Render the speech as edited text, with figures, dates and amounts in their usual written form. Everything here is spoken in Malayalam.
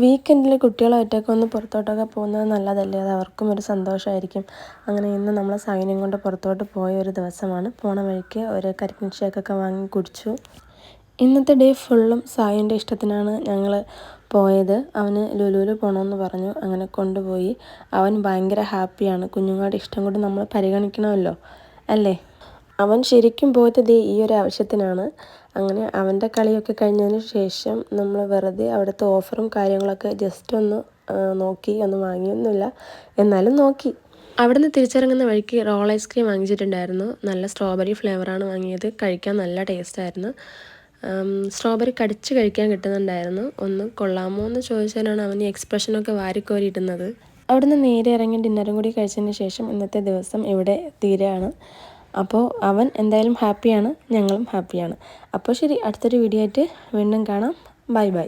വീക്കെൻഡിൽ കുട്ടികളായിട്ടൊക്കെ ഒന്ന് പുറത്തോട്ടൊക്കെ പോകുന്നത് നല്ലതല്ലേ, അത് അവർക്കും ഒരു സന്തോഷമായിരിക്കും. അങ്ങനെ ഇന്ന് നമ്മൾ സൈനയും കൊണ്ട് പുറത്തോട്ട് പോയ ഒരു ദിവസമാണ്. പോണ വഴിക്ക് ഒരു കരിക്കിൻ ഷേക്കൊക്കെ വാങ്ങി കുടിച്ചു. ഇന്നത്തെ ഡേ ഫുള്ളും സായിൻ്റെ ഇഷ്ടത്തിനാണ് ഞങ്ങൾ പോയത്. അവന് ലുലുവിൽ പോകണമെന്ന് പറഞ്ഞു, അങ്ങനെ കൊണ്ടുപോയി. അവൻ ഭയങ്കര ഹാപ്പിയാണ്. കുഞ്ഞുങ്ങളുടെ ഇഷ്ടം കൊണ്ട് നമ്മൾ പരിഗണിക്കണമല്ലോ അല്ലേ. അവൻ ശരിക്കും പോയത് ഈ ഒരു ആവശ്യത്തിനാണ്. അങ്ങനെ അവൻ്റെ കളിയൊക്കെ കഴിഞ്ഞതിന് ശേഷം നമ്മൾ വെറുതെ അവിടുത്തെ ഓഫറും കാര്യങ്ങളൊക്കെ ജസ്റ്റ് ഒന്ന് നോക്കി, ഒന്നും വാങ്ങിയൊന്നുമില്ല, എന്നാലും നോക്കി. അവിടുന്ന് തിരിച്ചിറങ്ങുന്ന വഴിക്ക് റോൾ ഐസ്ക്രീം വാങ്ങിച്ചിട്ടുണ്ടായിരുന്നു. നല്ല സ്ട്രോബെറി ഫ്ലേവറാണ് വാങ്ങിയത്. കഴിക്കാൻ നല്ല ടേസ്റ്റായിരുന്നു. സ്ട്രോബെറി കടിച്ച് കഴിക്കാൻ കിട്ടുന്നുണ്ടായിരുന്നു. ഒന്ന് കൊള്ളാമോ എന്ന് ചോദിച്ചാലാണ് അവൻ ഈ എക്സ്പ്രഷനൊക്കെ വാരിക്കോരിയിടുന്നത്. അവിടുന്ന് നേരെ ഇറങ്ങി ഡിന്നറും കൂടി കഴിച്ചതിന് ശേഷം ഇന്നത്തെ ദിവസം ഇവിടെ തീരെയാണ്. അപ്പോൾ അവൻ എന്തായാലും ഹാപ്പിയാണ്, ഞങ്ങളും ഹാപ്പിയാണ്. അപ്പോൾ ശരി, അടുത്തൊരു വീഡിയോ ആയിട്ട് വീണ്ടും കാണാം. Bye bye.